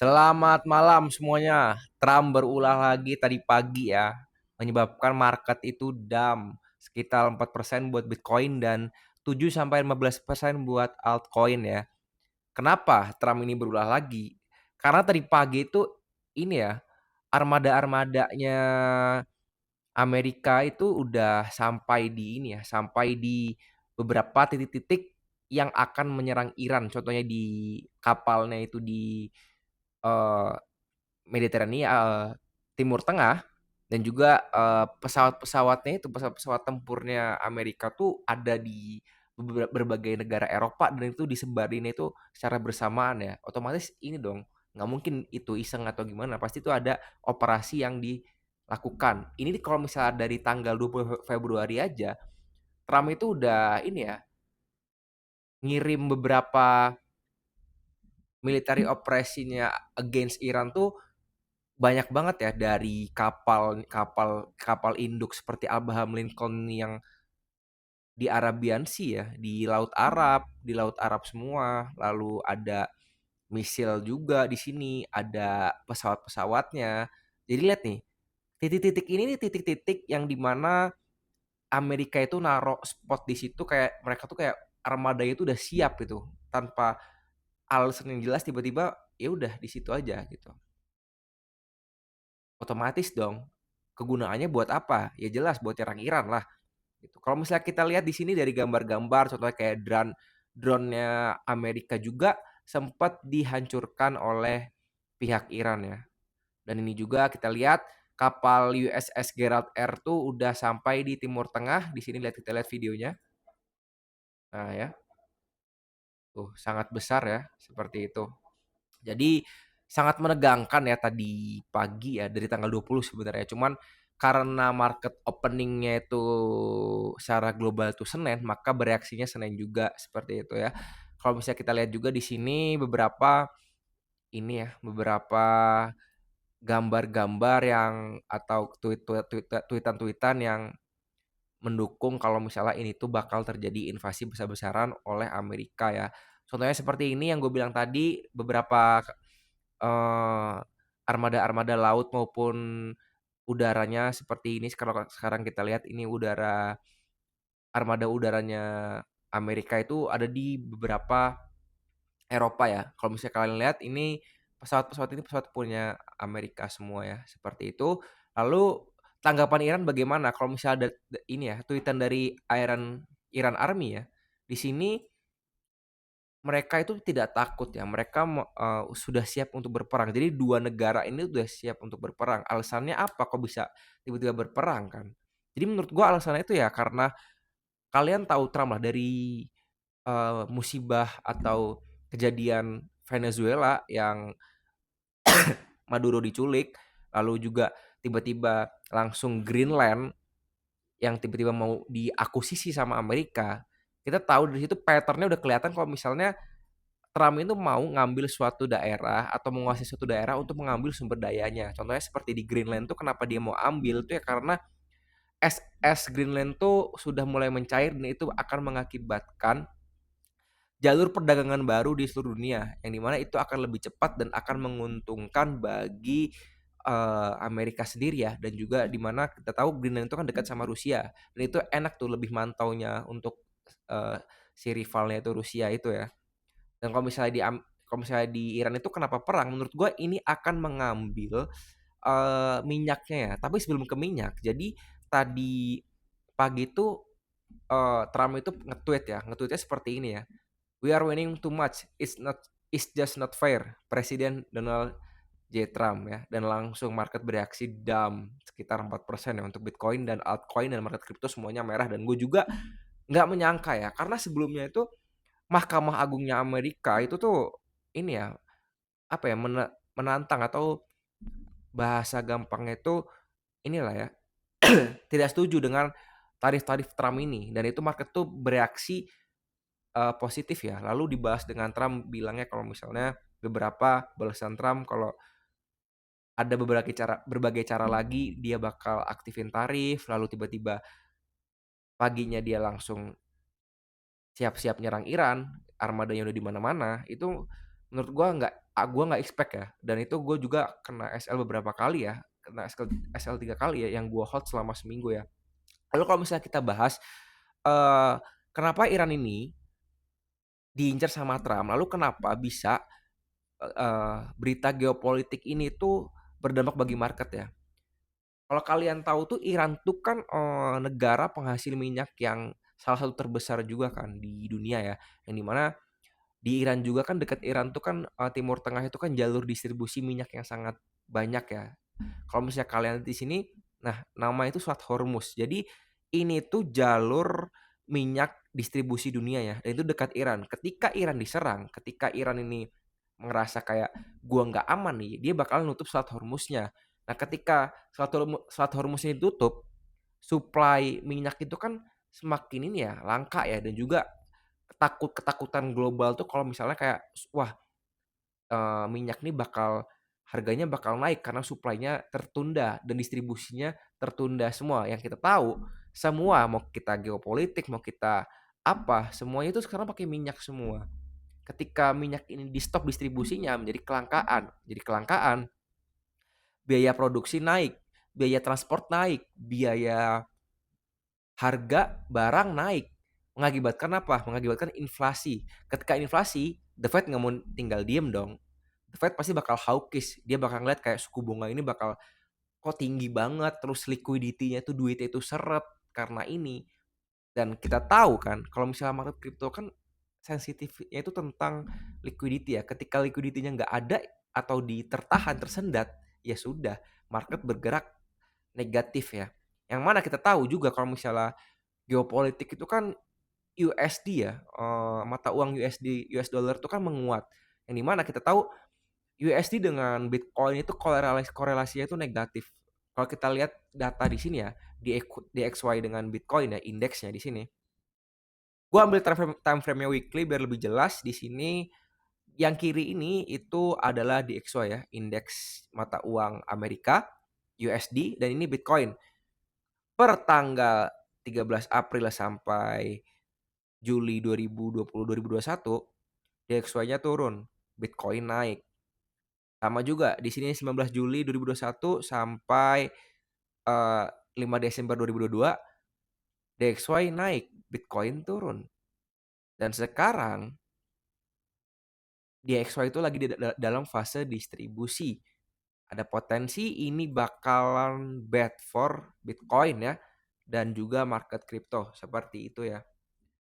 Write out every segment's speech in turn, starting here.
Selamat malam semuanya. Trump berulah lagi tadi pagi ya, menyebabkan market itu down sekitar 4% buat Bitcoin dan 7 sampai 15% buat altcoin ya. Kenapa Trump ini berulah lagi? Karena tadi pagi itu ini ya, armada-armadanya Amerika itu udah sampai di ini ya, sampai di beberapa titik-titik yang akan menyerang Iran. Contohnya di kapalnya itu di eh, Mediterania, Timur Tengah dan juga, pesawat-pesawatnya itu, pesawat-pesawat tempurnya Amerika tuh ada di berbagai negara Eropa dan itu disebarin itu secara bersamaan ya. Otomatis ini dong, nggak mungkin itu iseng atau gimana, pasti itu ada operasi yang dilakukan. Ini nih kalau misalnya dari tanggal 20 Februari aja, Trump itu udah ini ya, ngirim beberapa military operasinya against Iran tuh banyak banget ya, dari kapal kapal kapal induk seperti Abraham Lincoln yang di Arabian Sea ya, di Laut Arab semua, lalu ada misil juga di sini, ada pesawat-pesawatnya. Jadi lihat nih, titik-titik ini nih titik-titik yang dimana Amerika itu naruh spot di situ, kayak mereka tuh kayak armadanya itu udah siap gitu, tanpa alasan yang jelas tiba-tiba ya udah di situ aja gitu. Otomatis dong, kegunaannya buat apa? Ya jelas buat nyerang Iran lah, gitu. Kalau misalnya kita lihat di sini dari gambar-gambar, contohnya kayak drone-nya Amerika juga sempat dihancurkan oleh pihak Iran ya. Dan ini juga kita lihat kapal USS Gerald R tuh udah sampai di Timur Tengah. Di sini kita lihat videonya. Nah ya, tuh sangat besar ya, seperti itu. Jadi sangat menegangkan ya tadi pagi ya, dari tanggal 20 sebenarnya. Cuman karena market openingnya itu secara global itu Senin, maka bereaksinya Senin juga seperti itu ya. Kalau misalnya kita lihat juga di sini beberapa ini ya, beberapa gambar-gambar yang atau tweetan-tweetan yang mendukung kalau misalnya ini tuh bakal terjadi invasi besar-besaran oleh Amerika ya. Contohnya seperti ini yang gue bilang tadi, beberapa Eee, armada-armada laut maupun udaranya seperti ini, sekarang sekarang kita lihat ini armada udaranya Amerika itu ada di beberapa Eropa ya. Kalau misalnya kalian lihat ini pesawat-pesawat ini pesawat punya Amerika semua ya, seperti itu. Lalu tanggapan Iran bagaimana kalau misalnya ada ini ya, tweetan dari Iran Army ya. Di sini mereka itu tidak takut ya, mereka sudah siap untuk berperang. Jadi 2 negara ini udah siap untuk berperang. Alasannya apa kok bisa tiba-tiba berperang kan? Jadi menurut gua alasannya itu ya karena kalian tahu Trump lah dari, musibah atau kejadian Venezuela yang Maduro diculik, lalu juga tiba-tiba langsung Greenland yang tiba-tiba mau diakuisisi sama Amerika. Kita tahu dari situ pattern-nya udah kelihatan kalau misalnya Trump itu mau ngambil suatu daerah atau menguasai suatu daerah untuk mengambil sumber dayanya. Contohnya seperti di Greenland tuh kenapa dia mau ambil tuh ya karena es Greenland tuh sudah mulai mencair dan itu akan mengakibatkan jalur perdagangan baru di seluruh dunia yang dimana itu akan lebih cepat dan akan menguntungkan bagi Amerika sendiri ya, dan juga dimana kita tahu Greenland itu kan dekat sama Rusia dan itu enak tuh lebih mantaunya untuk eh, si rivalnya itu Rusia itu ya. Dan kalau misalnya di Iran itu kenapa perang, menurut gue ini akan mengambil, minyaknya ya. Tapi sebelum ke minyak, jadi tadi pagi itu, Trump itu nge-tweet ya, nge-tweetnya seperti ini ya, "We are winning too much, it's just not fair." Presiden Donald J. Trump ya, dan langsung market bereaksi down sekitar 4% ya untuk Bitcoin dan altcoin dan market kripto semuanya merah, dan gue juga nggak menyangka ya, karena sebelumnya itu Mahkamah Agungnya Amerika itu tuh ini ya, apa ya, menantang atau bahasa gampangnya itu inilah ya, tidak setuju dengan tarif-tarif Trump ini dan itu market tuh bereaksi, positif ya. Lalu dibahas dengan Trump bilangnya kalau misalnya beberapa balasan Trump kalau ada berbagai cara lagi dia bakal aktifin tarif, lalu tiba-tiba paginya dia langsung siap-siap nyerang Iran, armadanya udah di mana-mana, itu menurut gua nggak expect ya, dan itu gue juga kena SL beberapa kali ya, kena SL 3 kali ya, yang gua hold selama seminggu ya. Lalu kalau misalnya kita bahas, eee, kenapa Iran ini diincar sama Trump, lalu kenapa bisa, berita geopolitik ini tuh berdampak bagi market ya. Kalau kalian tahu tuh Iran tuh kan, negara penghasil minyak yang salah satu terbesar juga kan di dunia ya, yang di mana di Iran juga kan, dekat Iran tuh kan, Timur Tengah itu kan jalur distribusi minyak yang sangat banyak ya. Kalau misalnya kalian di sini, nah nama itu Selat Hormuz. Jadi ini tuh jalur minyak distribusi dunia ya, dan itu dekat Iran. Ketika Iran diserang, ketika Iran ini ngerasa kayak gua nggak aman nih, dia bakal nutup Selat Hormuznya. Nah, ketika Selat Hormuz ini ditutup, supply minyak itu kan semakin ini ya, langka ya, dan juga ketakutan global tuh kalau misalnya kayak, wah, minyak nih harganya bakal naik karena supply-nya tertunda dan distribusinya tertunda semua. Yang kita tahu, semua mau kita geopolitik, mau kita apa, semuanya itu sekarang pakai minyak semua. Ketika minyak ini di-stop distribusinya, menjadi kelangkaan, biaya produksi naik, biaya transport naik, biaya harga barang naik. Mengakibatkan apa? Mengakibatkan inflasi. Ketika inflasi, The Fed nggak mau tinggal diem dong. The Fed pasti bakal hawkish. Dia bakal ngeliat kayak suku bunga ini bakal kok tinggi banget, terus liquidity-nya tuh, duitnya itu seret karena ini. Dan kita tahu kan, kalau misalnya market crypto kan sensitifnya itu tentang liquidity ya. Ketika liquidity-nya nggak ada atau tersendat, ya sudah, market bergerak negatif ya. Yang mana kita tahu juga kalau misalnya geopolitik itu kan USD ya, mata uang US dollar itu kan menguat. Yang di mana kita tahu USD dengan Bitcoin itu korelasinya itu negatif. Kalau kita lihat data di sini ya, DXY dengan Bitcoin ya, indeksnya di sini. Gua ambil time frame-nya weekly biar lebih jelas. Di sini yang kiri ini itu adalah DXY ya, indeks mata uang Amerika, USD, dan ini Bitcoin. Per tanggal 13 April sampai Juli 2020-2021, DXY-nya turun, Bitcoin naik. Sama juga di sini 19 Juli 2021 sampai 5 Desember 2022, DXY naik, Bitcoin turun. Dan sekarang DXY itu lagi dalam fase distribusi. Ada potensi ini bakalan bad for Bitcoin ya, dan juga market crypto seperti itu ya.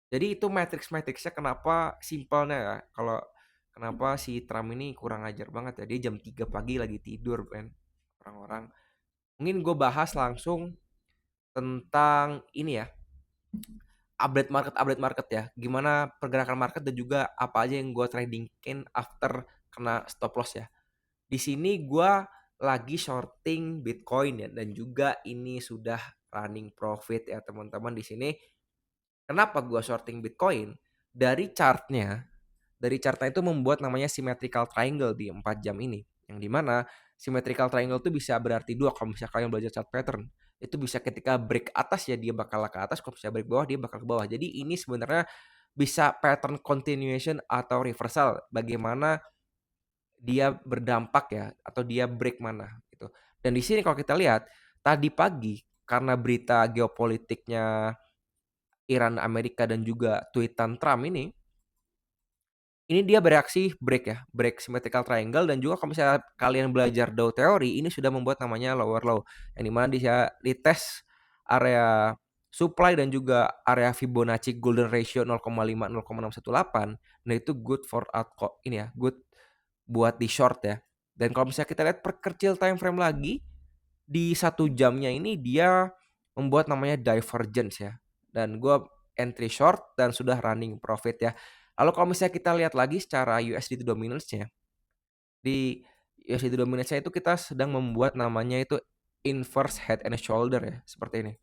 Jadi itu matrix-matrixnya kenapa simpelnya ya. Kalau kenapa si Trump ini kurang ajar banget ya. Dia jam 3 pagi lagi tidur kan orang-orang. Mungkin gue bahas langsung tentang ini ya. Update market ya. Gimana pergerakan market dan juga apa aja yang gue tradingin after kena stop loss ya. Di sini gue lagi shorting Bitcoin ya, dan juga ini sudah running profit ya teman-teman di sini. Kenapa gue shorting Bitcoin? Dari chartnya itu membuat namanya symmetrical triangle di 4 jam ini. Yang dimana symmetrical triangle itu bisa berarti dua kalau misalnya kalian belajar chart pattern. Itu bisa ketika break atas ya dia bakal ke atas, kalau misalnya break bawah dia bakal ke bawah. Jadi ini sebenarnya bisa pattern continuation atau reversal. Bagaimana dia berdampak ya, atau dia break mana gitu. Dan di sini kalau kita lihat tadi pagi karena berita geopolitiknya Iran, Amerika, dan juga tweetan Trump ini dia bereaksi break ya, break symmetrical triangle. Dan juga kalau misalnya kalian belajar Dow teori, ini sudah membuat namanya lower low, yang dimana dia dites area supply dan juga area Fibonacci golden ratio 0,5 0,618. Nah itu good for ini ya, good buat di short ya. Dan kalau misalnya kita lihat perkecil time frame lagi, di 1 jamnya ini dia membuat namanya divergence ya. Dan gue entry short dan sudah running profit ya. Lalu kalau misalnya kita lihat lagi secara USD dominance-nya, di USD dominance-nya itu kita sedang membuat namanya itu inverse head and shoulder ya, seperti ini.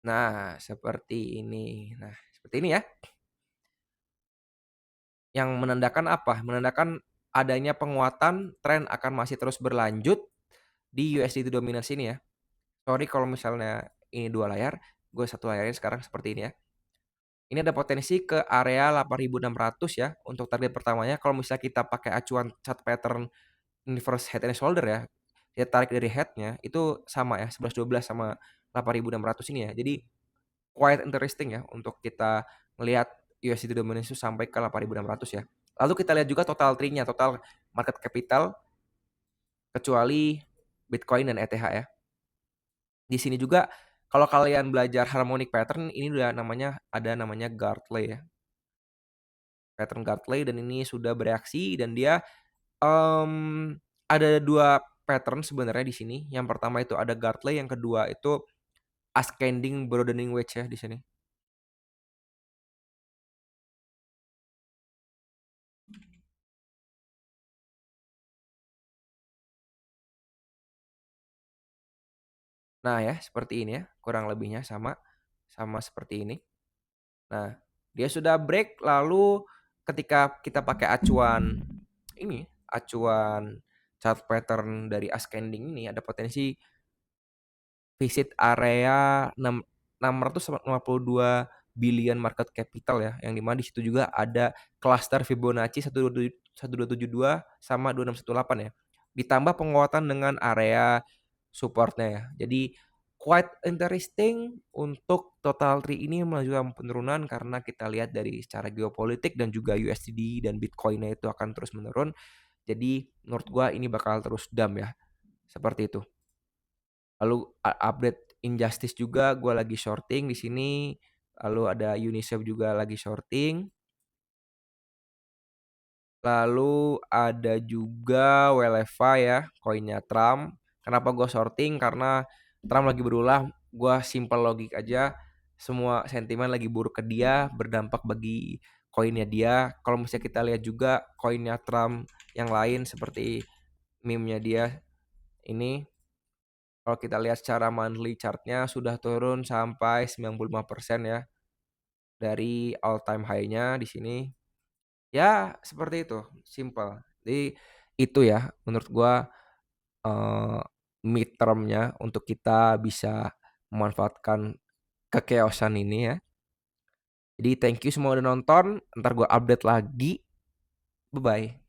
Nah, seperti ini. Nah, seperti ini ya. Yang menandakan apa? Menandakan adanya penguatan tren akan masih terus berlanjut di USD dominance ini ya. Sorry kalau misalnya ini dua layar. gue satu layarin sekarang seperti ini ya. Ini ada potensi ke area 8.600 ya untuk target pertamanya kalau misalnya kita pakai acuan chart pattern inverse head and shoulder ya. Dia tarik dari head-nya itu sama ya 11-12 sama 8.600 ini ya. Jadi quite interesting ya untuk kita melihat USD dominance itu sampai ke 8.600 ya. Lalu kita lihat juga total tree-nya, total market capital kecuali Bitcoin dan ETH ya. Di sini juga kalau kalian belajar harmonic pattern ini udah namanya Gartley ya. Pattern Gartley dan ini sudah bereaksi dan dia ada dua pattern sebenarnya di sini. Yang pertama itu ada Gartley, yang kedua itu ascending broadening wedge ya di sini. Nah ya, seperti ini ya, kurang lebihnya sama sama seperti ini. Nah, dia sudah break lalu ketika kita pakai acuan chart pattern dari ascending ini ada potensi visit area 652 billion market capital ya, yang di mana di situ juga ada cluster Fibonacci 1272 sama 2618 ya. Ditambah penguatan dengan area supportnya ya. Jadi quite interesting untuk total tree ini melanjutkan penurunan karena kita lihat dari secara geopolitik dan juga USD dan Bitcoin-nya itu akan terus menurun. Jadi menurut gua ini bakal terus dump ya. Seperti itu. Lalu update Injustice juga gue lagi shorting di sini. Lalu ada Uniswap juga lagi shorting. Lalu ada juga WLFA ya, koinnya Trump. Kenapa gue shorting? Karena Trump lagi berulah. Gue simple logik aja. Semua sentimen lagi buruk ke dia, berdampak bagi koinnya dia. Kalau misalnya kita lihat juga koinnya Trump yang lain seperti meme-nya dia ini, kalau kita lihat secara monthly chartnya sudah turun sampai 95% ya dari all time high-nya di sini. Ya, seperti itu, simple. Jadi itu ya menurut gua eh midterm-nya untuk kita bisa memanfaatkan kekeosan ini ya. Jadi thank you semua udah nonton. Ntar gua update lagi. Bye bye.